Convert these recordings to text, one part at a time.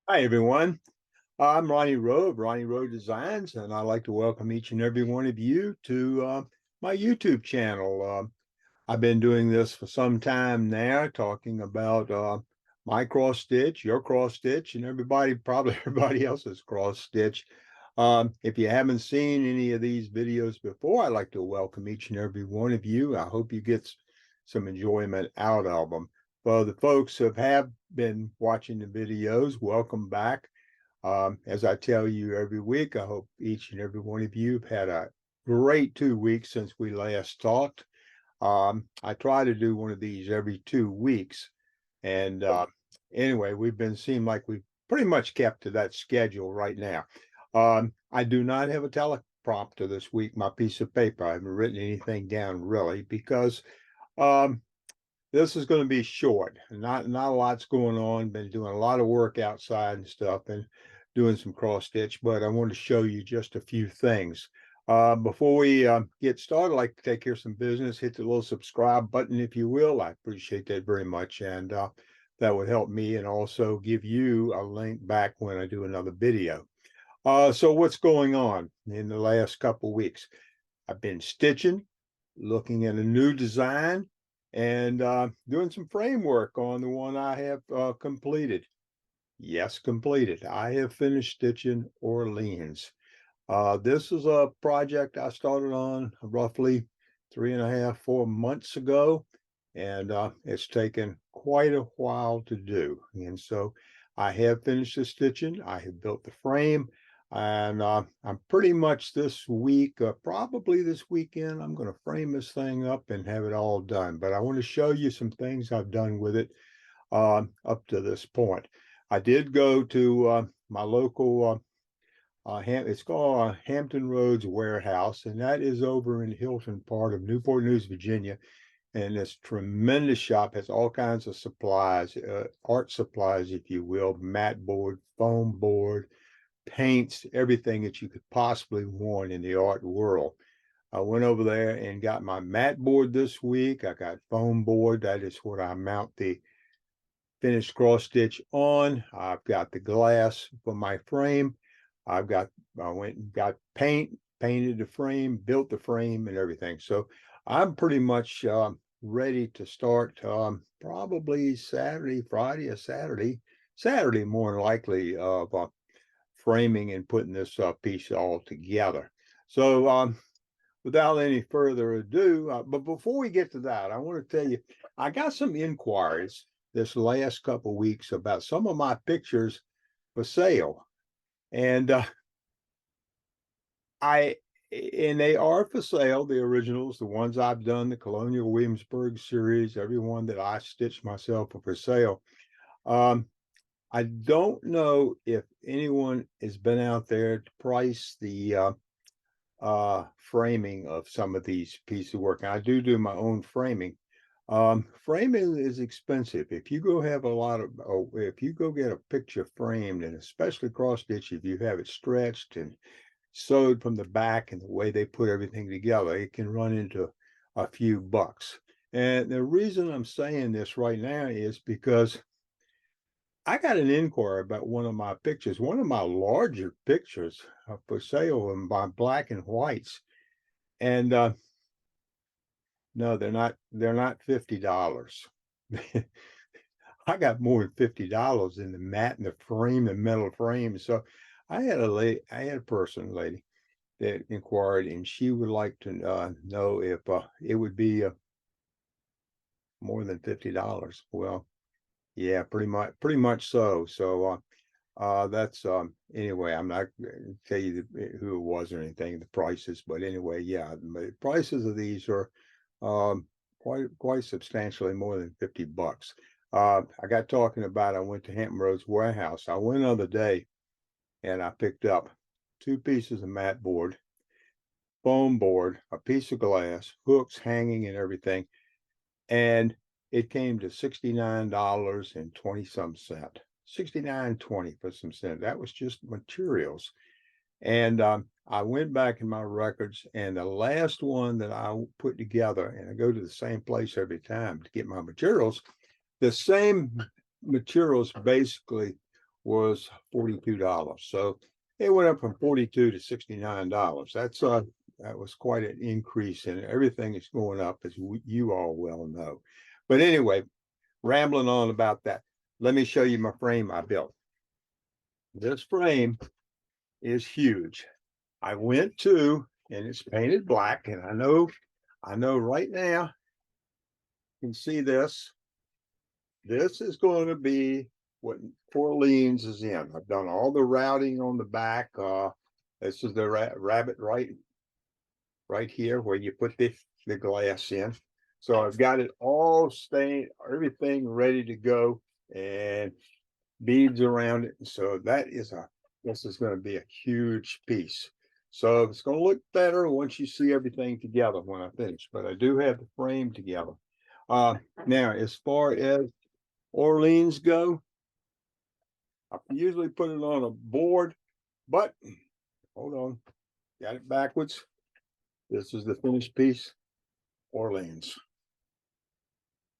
Hi, everyone. I'm Ronnie Rowe of Ronnie Rowe Designs, and I'd like to welcome each and every one of you to my YouTube channel. I've been doing this for some time now, talking about my cross stitch, your cross stitch, and probably everybody else's cross stitch. If you haven't seen any of these videos before, I'd like to welcome each and every one of you. I hope you get some enjoyment out of them. For the folks who have been watching the videos, welcome back. As I tell you every week, I hope each and every one of you have had a great 2 weeks since we last talked. I try to do one of these every 2 weeks. And anyway, seem like we've pretty much kept to that schedule right now. I do not have a teleprompter this week, my piece of paper. I haven't written anything down really because um, this is going to be short. Not a lot's going on. Been doing a lot of work outside and stuff and doing some cross stitch, but I want to show you just a few things. Before we get started, I'd like to take care of some business. Hit the little subscribe button if you will. I appreciate that very much. And that would help me and also give you a link back when I do another video. So what's going on in the last couple of weeks? I've been stitching, looking at a new design, and doing some framework on the one I have completed. Yes, completed. I have finished stitching Orleans. This is a project I started on roughly 3.5, 4 months ago, and it's taken quite a while to do. And so I have finished the stitching. I have built the frame, and I'm pretty much this week, probably this weekend, I'm going to frame this thing up and have it all done. But I want to show you some things I've done with it up to this point. I did go to my local it's called Hampton Roads Warehouse, and that is over in Hilton part of Newport News, Virginia. And this tremendous shop has all kinds of supplies, art supplies, if you will, mat board, foam board, paints, everything that you could possibly want in the art world. I went over there and got my mat board this week. I got foam board. That is what I mount the finished cross stitch on. I've got the glass for my frame. I went and got paint, painted the frame, built the frame and everything. So I'm pretty much ready to start probably Saturday, Friday or Saturday more than likely of framing and putting this piece all together. So without any further ado, but before we get to that, I want to tell you, I got some inquiries this last couple of weeks about some of my pictures for sale. And I and they are for sale, the originals, the ones I've done, the Colonial Williamsburg series, every one that I stitched myself are for sale. Um, I don't know if anyone has been out there to price the framing of some of these pieces of work. And I do my own framing. Framing is expensive. If you go have a lot of, oh, if you go get a picture framed, and especially cross stitch, if you have it stretched and sewed from the back and the way they put everything together, it can run into a few bucks. And the reason I'm saying this right now is because I got an inquiry about one of my pictures, one of my larger pictures for sale in my black and whites. And no, they're not $50. I got more than $50 in the mat and the frame, the metal frame. So I had a lady that inquired, and she would like to know if it would be more than $50. Well, yeah, pretty much so. So that's anyway, I'm not gonna tell you who it was or anything, the prices, but anyway, yeah, the prices of these are quite substantially more than $50. I got talking about I went to Hampton Roads Warehouse. I went the other day and I picked up two pieces of mat board, foam board, a piece of glass, hooks hanging and everything, and it came to $69 and 20 some cent. 69.20 for some cent. That was just materials. And I went back in my records, and the last one that I put together, and I go to the same place every time to get my materials, the same materials basically was $42. So it went up from 42 to $69. That was quite an increase, and everything is going up, as you all well know. But anyway, rambling on about that, let me show you my frame I built. This frame is huge. I went to, and it's painted black, and I know right now, you can see this. This is going to be what Orleans is in. I've done all the routing on the back. This is the rabbit right here where you put the glass in. So I've got it all stained, everything ready to go, and beads around it. So this is going to be a huge piece. So it's going to look better once you see everything together when I finish. But I do have the frame together. Now, as far as Orleans go, I usually put it on a board, but hold on, got it backwards. This is the finished piece, Orleans.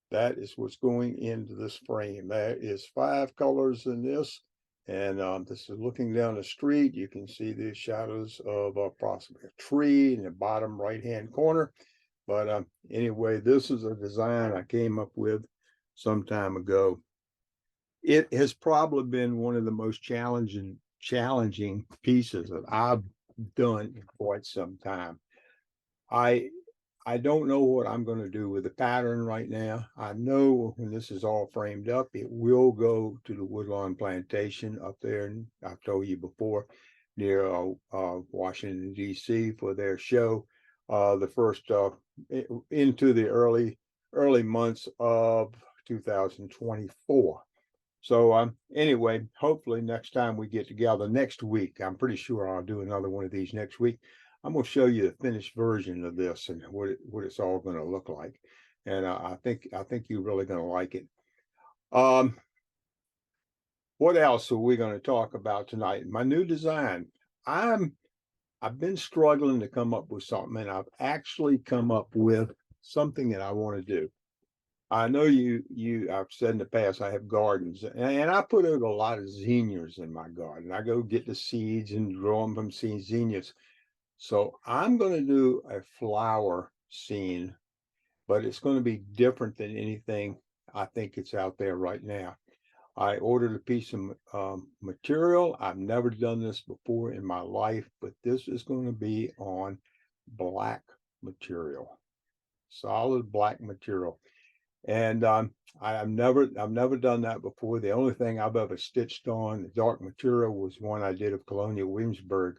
That is what's going into this frame. There is 5 colors in this, and this is looking down the street. You can see the shadows of possibly a tree in the bottom right-hand corner. But anyway, this is a design I came up with some time ago. It has probably been one of the most challenging pieces that I've done in quite some time. I don't know what I'm going to do with the pattern right now. I know when this is all framed up, it will go to the Woodlawn Plantation up there, and I've told you before, near Washington, D.C. for their show, the first into the early months of 2024. So anyway, hopefully next time we get together next week, I'm pretty sure I'll do another one of these next week. I'm going to show you the finished version of this and what it's all going to look like. And I think you're really going to like it. What else are we going to talk about tonight? My new design. I've been struggling to come up with something, and I've actually come up with something that I want to do. I know I've said in the past, I have gardens, and I put out a lot of zinnias in my garden. I go get the seeds and grow them from zinnias. So I'm going to do a flower scene, but it's going to be different than anything I think it's out there right now. I ordered a piece of material. I've never done this before in my life, but this is going to be on black material, solid black material. And I've never done that before. The only thing I've ever stitched on the dark material was one I did of Colonial Williamsburg,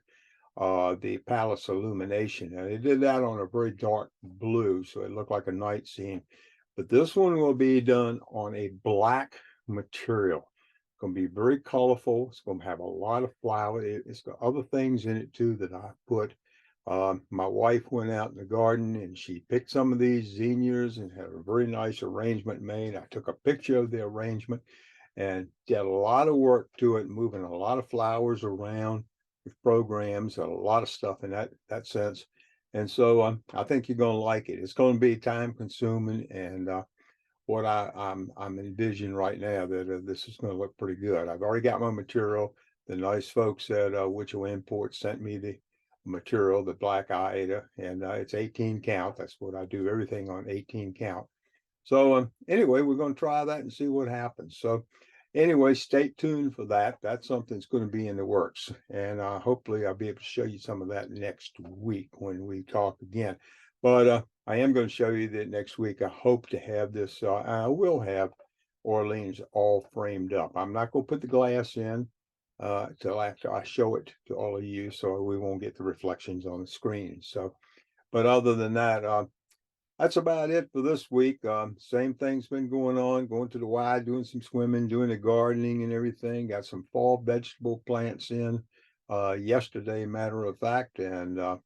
the Palace Illumination. And I did that on a very dark blue, so it looked like a night scene. But this one will be done on a black material. It's going to be very colorful. It's going to have a lot of flowers. It's got other things in it too that I put. My wife went out in the garden and she picked some of these zinnias and had a very nice arrangement made. I took a picture of the arrangement and did a lot of work to it, moving a lot of flowers around with programs and a lot of stuff in that sense. And so I think you're going to like it. It's going to be time consuming, and what I'm envisioning right now that this is going to look pretty good. I've already got my material. The nice folks at Witchell Import sent me the material, the black Aida, and it's 18 count. That's what I do, everything on 18 count. So anyway, we're going to try that and see what happens. So anyway, stay tuned for that. That's something that's going to be in the works, and hopefully I'll be able to show you some of that next week when we talk again. But I am going to show you that next week. I hope to have this. I will have Orleans all framed up. I'm not going to put the glass in till after I show it to all of you, so we won't get the reflections on the screen. So, but other than that, that's about it for this week. Same thing's been going on, going to the Y, doing some swimming, doing the gardening and everything. Got some fall vegetable plants in yesterday, matter of fact, and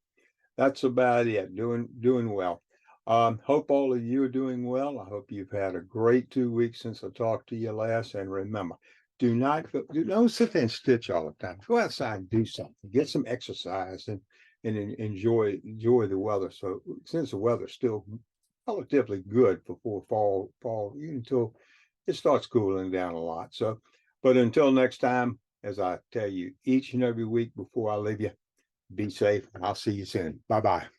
that's about it. Doing well. Hope all of you are doing well. I hope you've had a great 2 weeks since I talked to you last. And remember, don't sit there and stitch all the time. Go outside and do something. Get some exercise and enjoy the weather. So since the weather's still relatively good before fall until it starts cooling down a lot. So But until next time, as I tell you each and every week before I leave you, be safe. I'll see you soon. Bye bye.